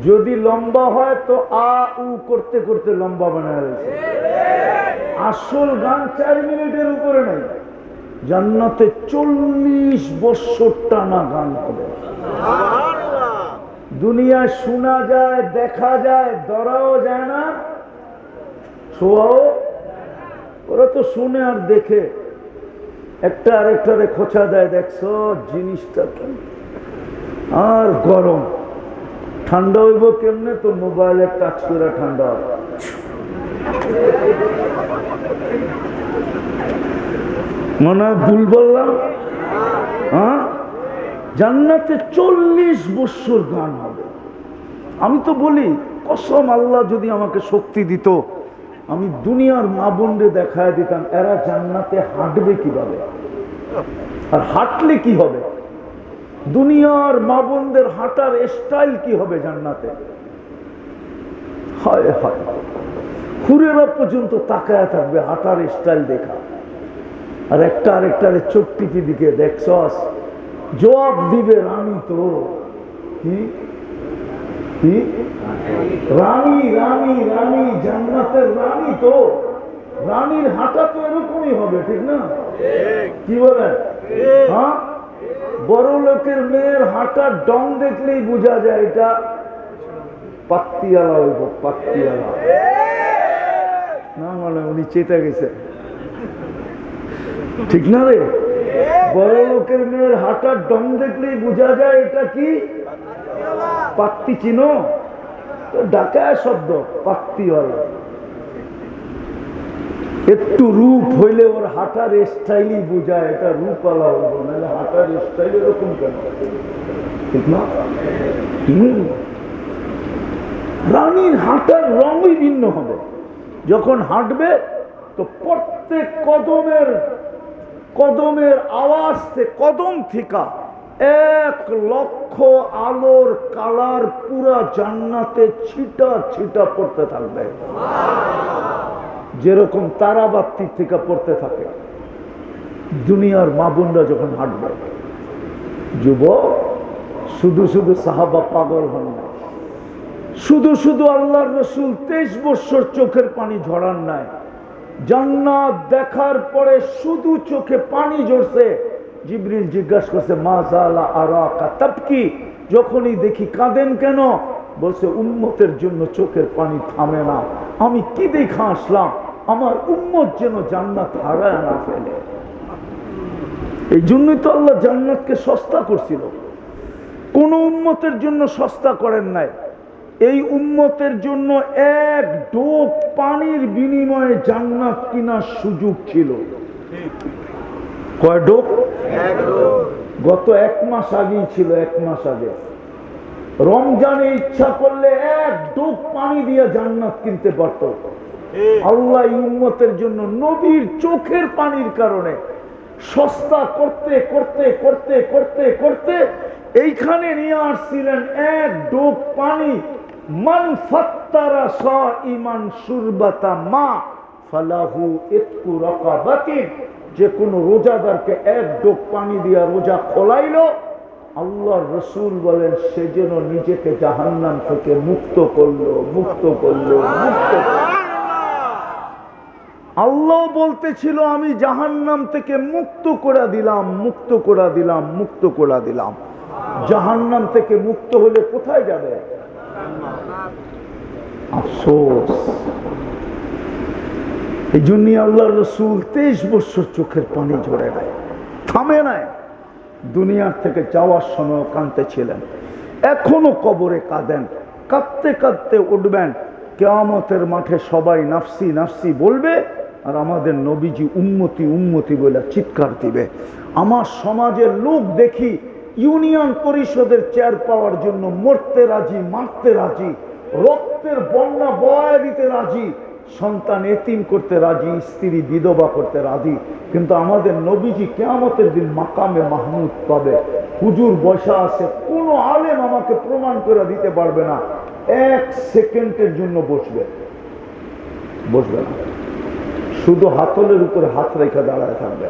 যদি লম্বা হয় তো আ উ করতে করতে লম্বা বানায় রয়েছে। আসল গান 4 মিনিটের উপরে নাই। জান্নাতে 40 বছর টানা গান হবে। দুনিয়ায় শোনা যায়, দেখা যায়, ধরাও যায় না, ছোঁয়াও। ওরা তো শুনে আর দেখে, একটা আরেকটারে খোঁচা দেয়, দেখছো জিনিসটা কি। আর গরম, ঠান্ডা হইব কেমনে? তো মোবাইলে টাচ করে ঠান্ডা হবে। মনে হয় ভুল বললাম? হ্যাঁ, জান্নাতে 40 বছর গান হবে। আমি তো বলি কসম, আল্লাহ যদি আমাকে শক্তি দিত, আমি দুনিয়ার মা বোনরে দেখায় দিতাম এরা জান্নাতে হাঁটবে কিভাবে, আর হাঁটলে কি হবে। দুনিয়ার মা বোনদের হাঁটার স্টাইল কি হবে জান্নাতে। হায় হায়, হুরেরা পর্যন্ত তাকায় থাকবে হাঁটার স্টাইল দেখা। আর একটা আরেকটারে চোখ টিপি দিকে দেখছস, জবাব দিবে রানী তো কি কি রানী, রানী, রানী, জান্নাতের রানী তো। রানীর হাঁটা তো এরকমই হবে, ঠিক না? কি বলেন? হ্যাঁ, বড় লোকের মেয়ের হাঁটার ডং দেখলেই বোঝা যায় এটা পাত্তিওয়ালা হইব, পাত্তিওয়ালা। না মানে উনি চেতে গেছে, ঠিক না রে? বড় লোকের মেয়ের হাঁটার ডং দেখলেই বোঝা যায় এটা কি পাত্তি, চিনো? ঢাকায় শব্দ পাত্তিওয়ালা। একটু রূপ হইলে ওর হাঁটার স্টাইলই বোঝায় এটা রূপওয়ালা হইব, নাহলে হাঁটার স্টাইল এরকম কেন, ঠিক না? রানীর হাঁটার রঙই ভিন্ন হবে। যখন হাঁটবে তো প্রত্যেক কদমের আওয়াজ কদম থেকে 1,00,000 আলোর কালার পুরা জান্নাতে ছিটা ছিটা পড়তে থাকবে, যেরকম তারাবাতি থেকে পড়তে থাকে দুনিয়ার মা বোনরা যখন হাঁটবে। যুবক, শুধু শুধু সাহাবা পাগল হন না, শুধু শুধু আল্লাহর রসুল 23 বছর চোখের পানি ঝরান নাই। জান্নাত দেখার পরে শুধু চোখে পানি ঝরছে। জিবরিল জিজ্ঞাসা করছে, মা জালা আরাকা তাবকি, যখনই দেখি কাঁদেন কেন? বলছে, উম্মতের জন্য চোখের পানি থামে না। আমি কি দেখা আসলাম? আমার উম্মত যেন জান্নাত হারায় না ফেলে। এই জন্যই তো আল্লাহ জান্নাতকে সস্তা করছিল। কোন উম্মতের জন্য সস্তা করেন নাই। এই উম্মতের জন্য 1 ডোক পানির বিনিময়ে জান্নাত কেনার সুযোগ ছিল। কয় ডোক? গত 1 মাস আগেই ছিল, 1 মাস আগে রমজানে ইচ্ছা করলে 1 ডোক পানি দিয়ে জান্নাত কিনতে পারত। আল্লাহ উম্মতের জন্য নবীর চোখের পানির কারণে সস্তা করতে করতে করতে করতে করতে এইখানে নিয়ে আসছিলেন 1 ডোক পানি। মান ফাত্তারা সাইমান শুরবাতা মা ফালাহু ইতকু রাকাবাতিন, যে কোন রোজাদারকে 1 ডোক পানি দিয়া রোজা খোলাইলো, আল্লাহর রাসূল বলেন সে যেন নিজেকে জাহান্নাম থেকে মুক্ত করলো, মুক্ত করলো, মুক্ত করলো। আল্লাহ বলতেছিল, আমি জাহান্নাম থেকে মুক্ত করে দিলাম, মুক্ত করে দিলাম, মুক্ত করে দিলাম। জাহান্নাম থেকে মুক্ত হলে কোথায় যাবে? আফসোস। এই জন্যই আল্লাহর রাসূল 23 বছর চোখের পানি ঝরে নাই, থামে নাই। দুনিয়ার থেকে যাওয়ার সময় কাঁদতেছিলেন, এখনো কবরে কাঁদেন। কাঁদতে কাঁদতে উঠবেন, কিয়ামতের মাঠে সবাই নাফসি নাফসি বলবে, আর আমাদের নবীজি উম্মতি উম্মতি বলে চিৎকার দিবে। আমার সমাজের লোক দেখি ইউনিয়ন পরিষদের চেয়ার পাওয়ার জন্য মরতে রাজি, মারতে রাজি, রক্তের বন্যা বয়া দিতে রাজি, সন্তান এতিম করতে রাজি, স্ত্রী বিধবা করতে রাজি। কিন্তু আমাদের নবীজি কিয়ামতের দিন মাকামে মাহমুদ পাবে। হুজুর বসা আছে, কোন আলেম আমাকে প্রমাণ করে দিতে পারবে না। 1 সেকেন্ডের জন্য বসবে না, শুধু হাতলের উপরে হাত রেখে দাঁড়ায় থাকবে।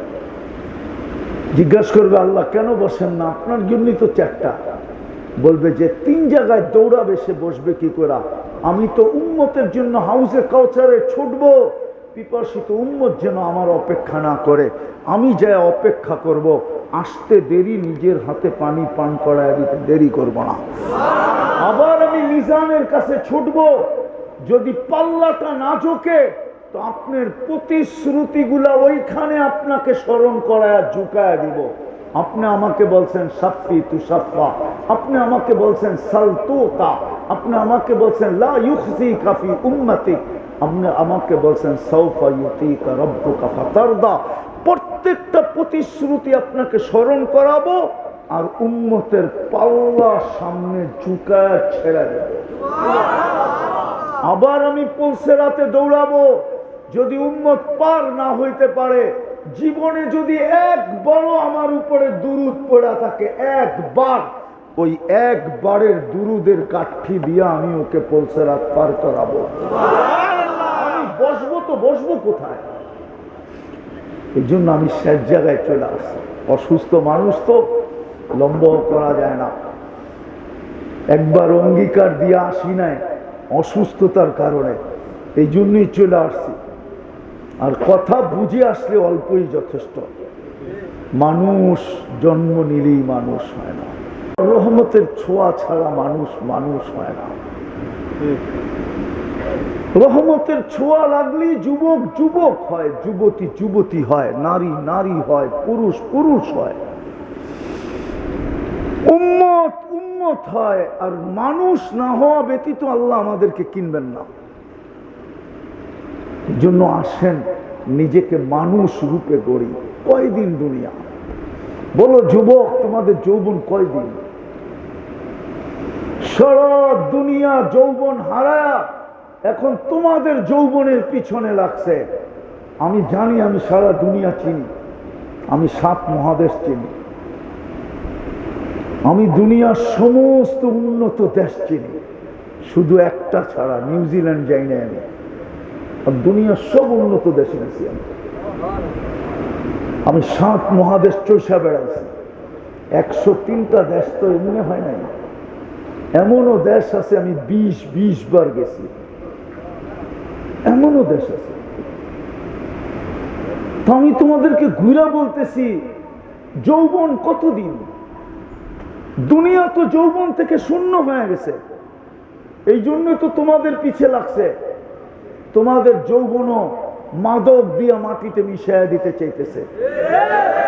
জিজ্ঞাসা করবে, আল্লাহ কেন বসেন না? আপনার জন্যই তো 4টা। বলবে যে 3 জায়গায় দৌড়াবে, সে বসবে কি করে? আমি তো উম্মতের জন্য হাউজে কাউসারে ছুটবো, পিপাসিত উম্মত যেন আমার অপেক্ষা না করে। আমি যা অপেক্ষা করব, আসতে দেরি, নিজের হাতে পানি পান করায় দিতে দেরি করব না। আবার আমি মিজানের কাছে ছুটবো, যদি পাল্লাটা না ঝোঁকে তো আপনার প্রতিশ্রুতিগুলা ওইখানে আপনাকে স্মরণ করায় ঝুঁকায় দিব। আপনি আমাকে বলছেন সাফি তু সাফা, আপনি আমাকে বলছেন সালতুতা, আপনি আমাকে বলছেন লা ইউখজিকা ফি উম্মতি, আপনি আমাকে বলছেন সাউফা ইউতিকা রাব্বুকা ফাতারদা। প্রত্যেকটা প্রতিশ্রুতি আপনাকে স্মরণ করাবো, আর উম্মতের পাল্লা সামনে ঝুঁকায় ছেড়ে দেব। আবার আমি পুলসেরাতে দৌড়াবো, যদি উম্মত পার না হইতে পারে, জীবনে যদি একবারও আমার উপরে দুরুদ পড়া থাকে, একবার, ওই একবারের দুরুদের কাঠি দিয়ে আমি ওকে পুলসেরাত পার করাবো। আমি বসবো তো বসবো কোথায়? এই জন্য আমি শেষ জায়গায় চলে আসছি। অসুস্থ মানুষ তো লম্বা করা যায় না। একবার অঙ্গীকার দিয়ে আসি নাই অসুস্থতার কারণে, এই জন্যই চলে আসছি। আর কথা বুঝে আসলে অল্পই যথেষ্ট। মানুষ জন্ম নিলেই মানুষ হয় না, রহমতের ছোঁয়া ছাড়া মানুষ মানুষ হয় না। রহমতের ছোঁয়া লাগলেই যুবক যুবক হয়, যুবতী যুবতী হয়, নারী নারী হয়, পুরুষ পুরুষ হয়, উম্মত উম্মত হয়। আর মানুষ না হওয়া ব্যতীত আল্লাহ আমাদেরকে কিনবেন না। জন্য আসেন নিজেকে মানুষ রূপে গড়ি। কয়দিন দুনিয়া, বলো যুবক, তোমাদের যৌবন কয়দিন? সারা দুনিয়া যৌবন হারায়া এখন তোমাদের যৌবনের পিছনে লাগছে। আমি জানি, আমি সারা দুনিয়া চিনি, আমি 7 মহাদেশ চিনি, আমি দুনিয়ার সমস্ত উন্নত দেশ চিনি, শুধু একটা ছাড়া, নিউজিল্যান্ড যাই না আমি। আর দুনিয়ার সব উন্নত দেশে গেছি আমি 7 মহাদেশ চৈষা বেড়াইছি। 103টা দেশ তো এমনি হয় নাই, এমনও দেশ আছে আমি 20 বার গেছি, এমনও দেশ আছে। তো আমি তোমাদেরকে ঘুরা বলতেছি, যৌবন কতদিন? দুনিয়া তো যৌবন থেকে শূন্য হয়ে গেছে। এই জন্য তো তোমাদের পিছে লাগছে। তোমাদের যৌবনও মাদক দিয়া মাটিতে মিশাইয়া দিতে চাইতেছে,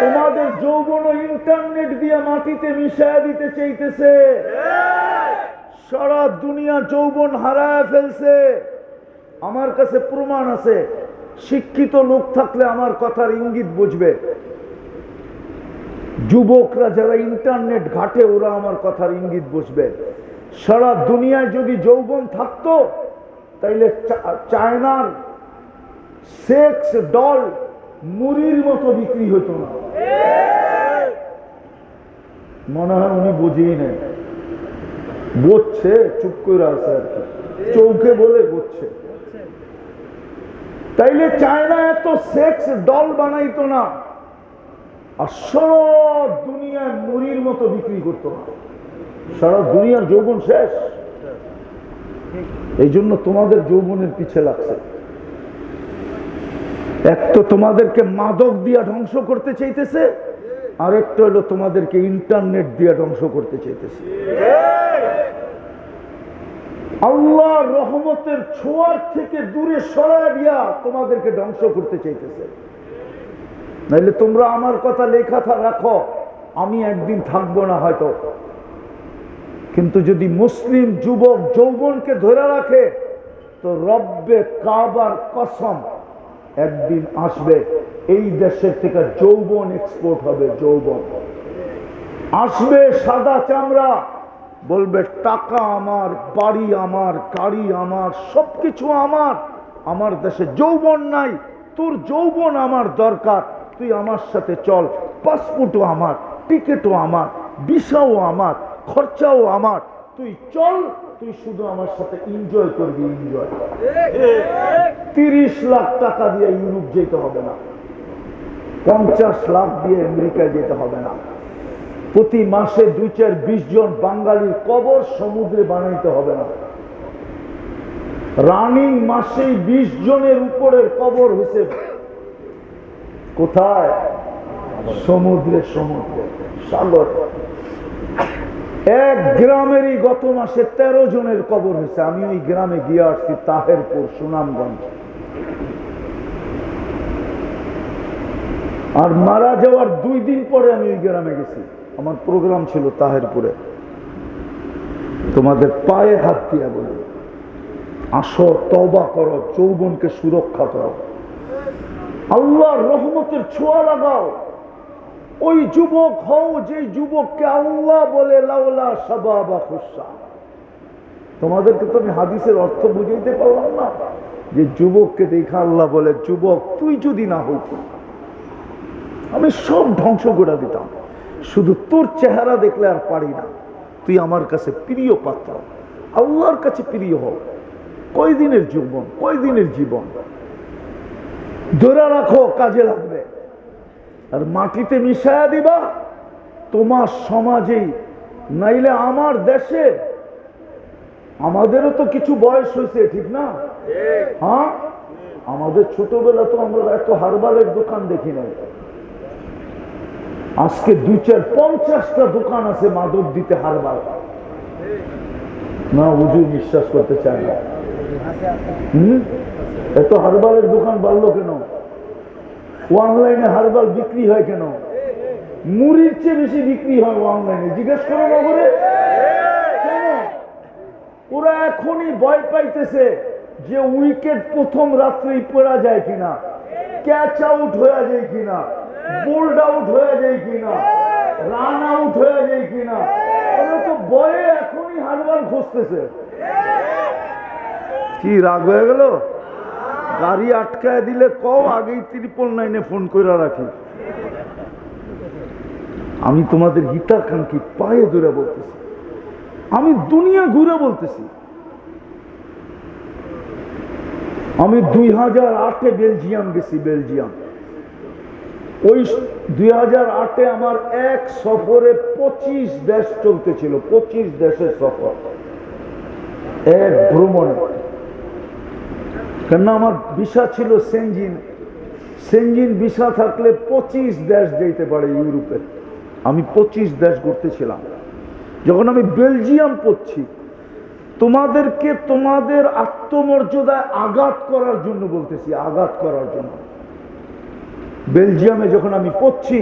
তোমাদের যৌবনও ইন্টারনেট দিয়া মাটিতে মিশাইয়া দিতে চাইতেছে। সারা দুনিয়া যৌবন হারায় ফেলছে। আমার কাছে প্রমাণ আছে, শিক্ষিত লোক থাকলে আমার কথার ইঙ্গিত বুঝবে। যুবকরা যারা ইন্টারনেট ঘাটে ওরা আমার কথার ইঙ্গিত বুঝবে। সারা দুনিয়ায় যদি যৌবন থাকতো তাইলে চায়নার সেক্স ডল মুড়ির মতো বিক্রি হতো না। মনে হয় উনি বুঝেই নেই, বুঝছে, চুপ করে আছে আর কি, চৌকে বলে বুঝছে। তাইলে চায়না এত সেক্স ডল বানাইতো না, আর সারা দুনিয়ায় মুড়ির মতো বিক্রি করতো না। সারা দুনিয়ার যৌবন শেষ। এই জন্য তোমাদের যৌবনের পিছে লাগছে। এক তো তোমাদেরকে মাদক দিয়া ধ্বংস করতে চাইতেছে, আর একটা হলো তোমাদেরকে ইন্টারনেট দিয়া ধ্বংস করতে চাইতেছে। আল্লাহ রহমতের ছোঁয়ার থেকে দূরে সরায় দিয়া তোমাদেরকে ধ্বংস করতে চাইতেছে। নাইলে তোমরা আমার কথা লেখা রাখো, আমি একদিন থাকবো না হয়তো, কিন্তু যদি মুসলিম যুবক যৌবনকে ধরে রাখে তো রব্বে কাবার কসম একদিন আসবে এই দেশের থেকে যৌবন এক্সপোর্ট হবে। যৌবন আসবে, সাদা চামড়া, বলবে টাকা আমার, বাড়ি আমার, গাড়ি আমার, সবকিছু আমার। আমার দেশে যৌবন নাই, তোর যৌবন আমার দরকার, তুই আমার সাথে চল। পাসপোর্টও আমার, টিকিটও আমার, ভিসাও আমার, খরচাও আমার, তুই চল, তুই শুধু আমার সাথে এনজয় করবি। এনজয় 30 লাখ টাকা দিয়ে ইউরোপ যেতে হবে না, 50 লাখ দিয়ে আমেরিকায় যেতে হবে না, প্রতি মাসে 2-4-20 জন বাঙালির কবর সমুদ্রে বানাইতে হবে না। রানিং মাসেই 20 জনের উপরের কবর হয়েছে কোথায়? সমুদ্রে, সমুদ্রে, সাগর। এক গ্রামেরই গত মাসে 13 জনের কবর হয়েছে। আমি ওই গ্রামে গিয়ে আসছি, তাহেরপুর, সুনামগঞ্জ। আর মারা যাওয়ার 2 দিন পরে আমি ওই গ্রামে গেছি, আমার প্রোগ্রাম ছিল তাহেরপুরে। তোমাদের পায়ে হাত দিয়ে বলি, আসো, তওবা করো, যৌবনকে সুরক্ষা করো, আল্লাহর রহমতের ছোঁয়া লাগাও। ওই যুবক হও যে যুবককে আল্লাহ বলে লাউলা শাবাবা খুশা। তোমাদেরকে তো আমি হাদিসের অর্থ বুঝাইতে পারলাম না, যে যুবককে দেখা আল্লাহ বলে, যুবক তুই যদি না হইতি আমি সব ধ্বংস করে দিতাম, শুধু তোর চেহারা দেখলে আর পারি না, তুই আমার কাছে প্রিয় পাত্র, আল্লাহর কাছে প্রিয় হও। কয়দিনের যৌবন, কয়দিনের জীবন, ধরে রাখো, কাজে লাগবে। আর মাটিতে মিশায়া দিবা তোমার সমাজেই, নাইলে আমার দেশে। আমাদেরও তো কিছু বয়স হয়েছে, ঠিক না? হ্যাঁ, আমাদের ছোটবেলা তো আমরা এত হারবালের দোকান দেখি নাই। আজকে 2-4-50টা দোকান আছে মাদক দিতে, হারবাল না। হুজুর বিশ্বাস করতে চায় না, এত হারবালের দোকান বাড়লো কেন? অনলাইনে হারবাল বিক্রি হয় কেন? মুড়ির চেয়ে বেশি বিক্রি হয় অনলাইনে। জিজ্ঞেস করো না করে কেন? ওরা এখনই ভয় পাইতেছে যে উইকেট প্রথম রাত্রেই পড়া যায় কিনা, ক্যাচ আউট হয়ে যায় কিনা, বোল্ড আউট হয়ে যায় কিনা, রান আউট হয়ে যায় কিনা। ওরা তো ভয়ে এখনই হারবাল খুঁজতেছে। কি রাগ হয়ে গেল? গাড়ি আটকায় দিলে কও, আগেই 999-এ ফোন করে রাখি। আমি তোমাদের হিতাকাঙ্ক্ষী পায়ে ধরে বলতেছি, আমি দুনিয়া ঘুরে বলতেছি। আমি 2008-এ বেলজিয়াম গেছি। বেলজিয়াম ওই 2008-এ আমার এক সফরে 25 দেশ চলতেছিল। 25 দেশের সফর এক ভ্রমণে। কেন আমার ভিসা ছিল সেনজিন। সেনজিন ভিসা থাকলে 25 দেশ যেতে পারে ইউরোপে। আমি 25 দেশ ঘুরতেছিলাম। যখন আমি বেলজিয়াম পড়ছি, তোমাদেরকে তোমাদের আত্মমর্যাদায় আঘাত করার জন্য বলতেছি, আঘাত করার জন্য। বেলজিয়ামে যখন আমি পড়ছি,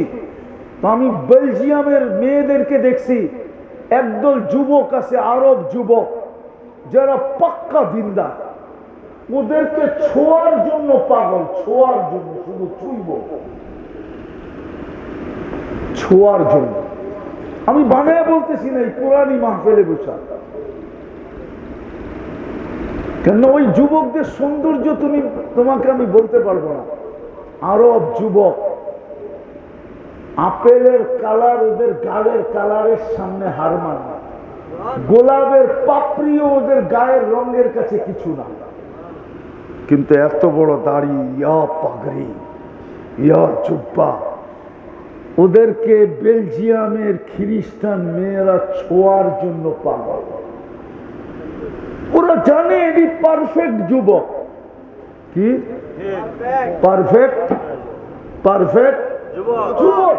তো আমি বেলজিয়ামের মেয়েদেরকে দেখছি, একদল যুবক আছে, আরব যুবক, যারা পাক্কা দিনদার। ওদেরকে ছোঁয়ার জন্য পাগল, ছোঁয়ার জন্য, শুধু ছুঁইব, ছোঁয়ার জন্য। আমি বানায় বলতেছি না, এই কোরআনই মাহফিলে বসা। কেন ওই যুবকদের সৌন্দর্য তোমাকে আমি বলতে পারবো না। আরব যুবক, আপেলের কালার ওদের গালের কালারের সামনে হার মানা, গোলাপের পাপড়িও ওদের গায়ের রঙের কাছে কিছু না। কিন্তু এত বড় দাড়ি, ইয়া পাগড়ি, ইয়া জুব্বা। ওদেরকে বেলজিয়ামের খ্রিস্টান মেয়েরা ছোঁয়ার জন্য পাগল। ওরা জানে এটি পারফেক্ট যুবক। কি পারফেক্ট? পারফেক্ট যুবক।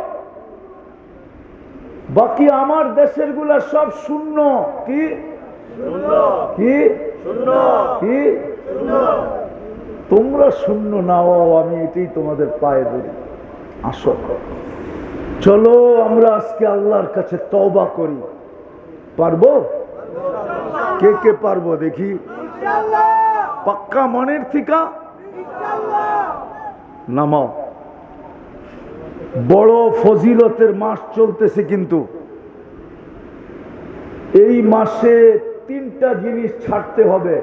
বাকি আমার দেশের গুলা সব শূন্য। কি কি কি? তোমরা শূন্য নাও, আমি এটাই তোমাদের পায়ে ধরি। আসো, চলো আমরা আজকে আল্লাহর কাছে তওবা করি। পারবো? কে কে পারবো দেখি? পাক্কা মনের থিকা নামাও। বড় ফজিলতের মাস চলতেছে, কিন্তু এই মাসে 3টা জিনিস ছাড়তে হবে,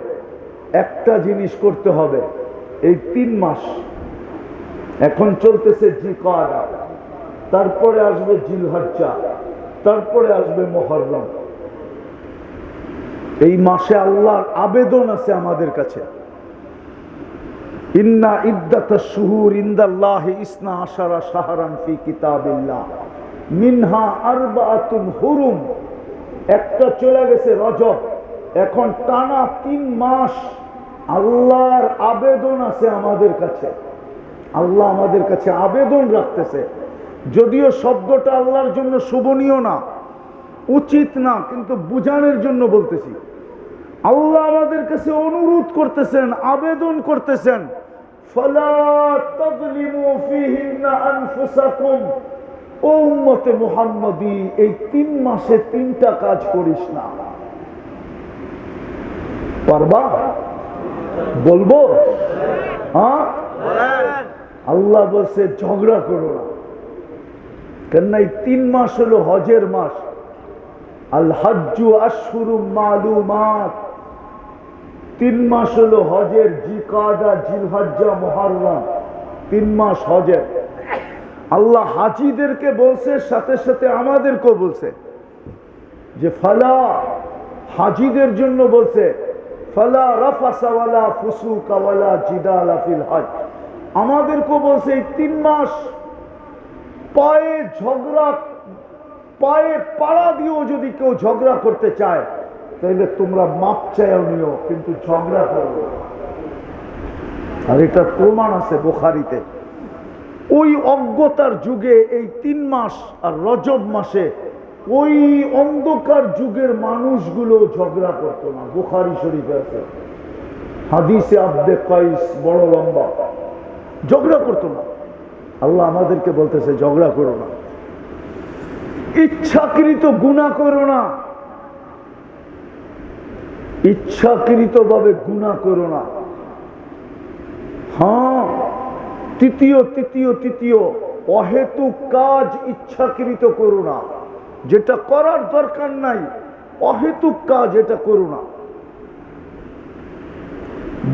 একটা জিনিস করতে হবে। এই 3 মাস এখন চলতেছে জিলকাদা, তারপরে আসবে জিলহজ্জা, তারপরে আসবে মুহররম। এই মাসে আল্লাহর আবেদন আছে আমাদের কাছে। ইন্না ইদ্দাতাশ শুহুর ইনদাল্লাহি 12 শাহরান ফি কিতাবিল্লাহ মিনহা আরবাআতুন হুরুম। একটা চলে গেছে রজব, এখন টানা 3 মাস আল্লাহর আবেদন আছে আমাদের কাছে। আল্লাহ আমাদের কাছে আবেদন রাখতেছে। যদিও শব্দটা আল্লাহর জন্য শোভনীয় না, উচিত না, কিন্তু বুঝানোর জন্য বলতেছি। আল্লাহ আমাদের কাছে অনুরোধ করতেছেন, আবেদন করতেছেন, ফালা তাযলিমু ফীহিন্না আনফুসাকুম। ও উম্মতে মুহাম্মাদী, এই 3 মাসে 3টা কাজ করিস না। পারবা? বলবো? হ্যাঁ, আল্লাহ বলছে ঝগড়া করো না। কেননা এই 3 মাস হলো হজের মাস। আল হজ্জু আশহুরুম মালুমাত। 3 মাস হলো হজের, জিলকাদা, জিলহজ্জা, মুহররম। 3 মাস হজের। আল্লাহ হাজিদেরকে বলছে, সাথে সাথে আমাদেরকেও বলছে যে ফালা, হাজিদের জন্য বলছে ফালা রাফাসা ওয়ালা ফুসুকা ওয়ালা জিদালা ফিল হজ। আমাদেরকেও বলছে এই 3 মাস পায়ে ঝগড়া, পায়ে পাড়া দিয়েও যদি কেউ ঝগড়া করতে চায়, তাহলে তোমরা মাপ চাইও নিও, কিন্তু ঝগড়া করো। আর এটার প্রমাণ আছে বুখারীতে। ওই অজ্ঞতার যুগে এই 3 মাস আর রজব মাসে ওই অন্ধকার যুগের মানুষগুলো ঝগড়া করতো না। বুখারী শরীফে আছে। হাদিসে আব্দে কাইস বড় লম্বা, ঝগড়া করতো না। আল্লাহ আমাদেরকে বলতেছে ঝগড়া করো না, ইচ্ছাকৃত গুনাহ করো না, ইচ্ছাকৃত ভাবে গুনাহ করো না। হ্যাঁ, তৃতীয় অহেতুক কাজ ইচ্ছাকৃত করো না, যেটা করার দরকার নাই, অহেতুক কাজ এটা করো না।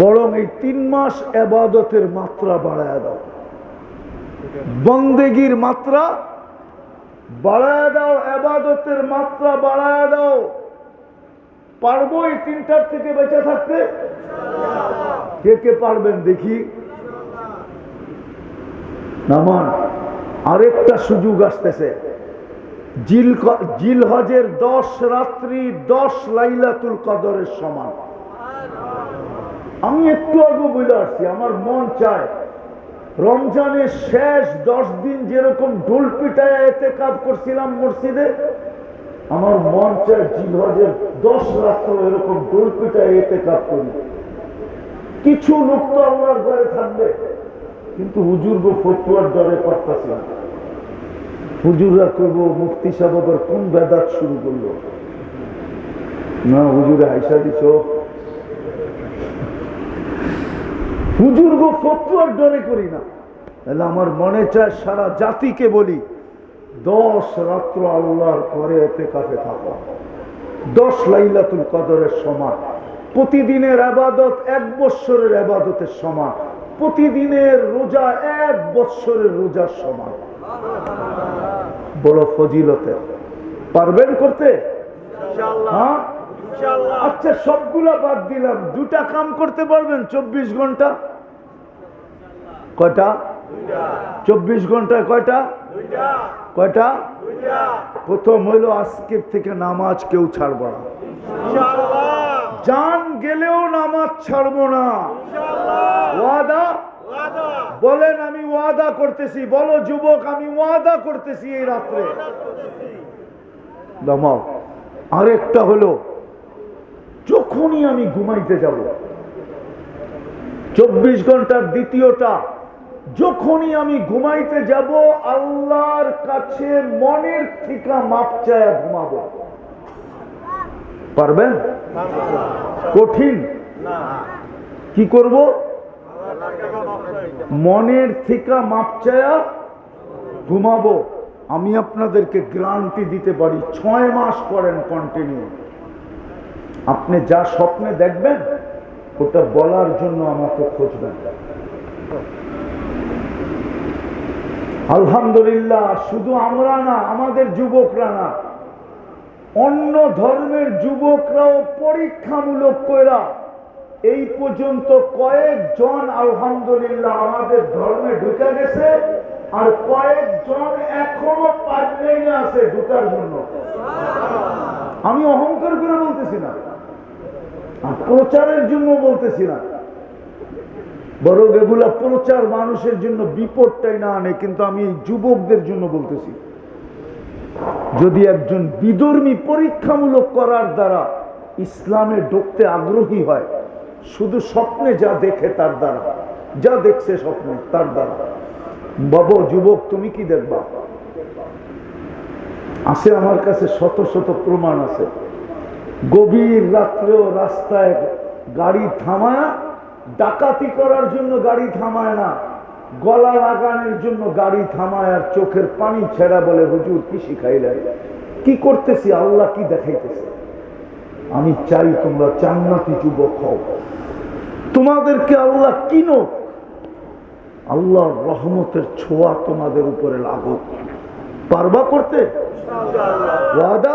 বরং এই 3 মাস ইবাদতের মাত্রা বাড়ায় দাও, বন্দেগীর মাত্রা বাড়ায় দাও, ইবাদতের মাত্রা বাড়ায় দাও। পারবো এই 3টার থেকে বেঁচে থাকতে? কে কে পারবেন দেখি? নামান। আরেকটা সুযোগ আসতেছে, জিলহজের 10 রাত্রি 10 লাইলাতুল কদরের সমান। আমি একটু আগে বলে আসছি, আমার মন চায় রমজানের শেষ 10 দিন যেরকম ঢোল পিটায় ইতিকাফ করছিলাম মসজিদে, আমার মন চায় জিলহজের 10 রাত্র এরকম ঢোল পিটায় ইতিকাফ করি। কিছু লোক তো আল্লাহর ঘরে থাকবে, কিন্তু হুজুর গো ফতুয়ার ডরে পারতাছি না। হুজুররা করবো মুফতি সাহেব আবার কোন বেদাত শুরু করলো না, হুজুরে আইসা দিছ, হুজুর গো ফতুয়ার ডরে করি না। তাহলে আমার মনে চায় সারা জাতিকে বলি 10 রাত্র আল্লাহর ঘরে ইতিকাফে থাকো, 10 লাইলাতুল কদরের সমান। প্রতিদিনের ইবাদত 1 বৎসরের ইবাদতের সমান, প্রতিদিনের রোজা 1 বৎসরের রোজার সমান। বড় ফজিলতের। পারবেন করতে? হ্যাঁ, আচ্ছা সবগুলা বাদ দিলাম, 2টা কাম করতে পারবেন 24 ঘন্টা? কয়টা? 24 ঘন্টায় কয়টা? কয়টা? প্রথম হইল আজকের থেকে নামাজ কেউ ছাড়বো না, জান গেলেও নামাজ ছাড়বো না। ওয়াদা বলেন, আমি ওয়াদা করতেছি। বলো যুবক, আমি ওয়াদা করতেছি এই রাত্রে নামাও। আরেকটা হলো, যখনই আমি ঘুমাইতে যাব, 24 ঘন্টার দ্বিতীয়টা, যখনই আমি ঘুমাইতে যাব আল্লাহর কাছে মনের থেকে মাপ চায়া ঘুমাবো। পারবেন? কঠিন? কি করব? মনের থেকে মাপ চায়া ঘুমাবো। আমি আপনাদেরকে গ্যারান্টি দিতে পারি 6 মাস করেন কন্টিনিউ, আপনি যা স্বপ্নে দেখবেন ওটা বলার জন্য আমাকে খুঁজবেন। আলহামদুলিল্লাহ, শুধু আমরা না, আমাদের যুবকরা না, অন্য ধর্মের যুবকরাও পরীক্ষামূলক কইরা এই পর্যন্ত কয়েকজন আলহামদুলিল্লাহ আমাদের ধর্মে ঢুকে গেছে, আর কয়েকজন এখনো পাইপলাইনে আছে ঢুকার জন্য। আমি অহংকার করে বলতেছি না, প্রচারের জন্য বলতেছি না, বরং এগুলা প্রচার মানুষের জন্য বিপদটাই না আনে, কিন্তু আমি যুবকদের জন্য বলতেছি। যদি একজন বিধর্মী পরীক্ষামূলক করার দ্বারা ইসলামে ঢুকতে আগ্রহী হয়, শুধু স্বপ্নে যা দেখে তার দ্বারা, যা দেখছে স্বপ্নে তার দ্বারা, বাবা যুবক তুমি কি দেখবা? আছে আমার কাছে শত শত প্রমাণ আছে। গভীর রাত্রেও রাস্তায় গাড়ি থামায়, ডাকাতি করার জন্য গাড়ি থামায় না, গলা লাগানোর জন্য গাড়ি থামায়, আর চোখের পানি ছেড়া বলে হুজুর কি শিখাইলেন, কি করতেছি, আল্লাহ কি দেখাইতেছে। আমি চাই তোমরা জান্নাতি যুবক হও, তোমাদেরকে আল্লাহ কিনো, আল্লাহর রহমতের ছোঁয়া তোমাদের উপরে লাগুক। পারবা করতে? ওয়াদা?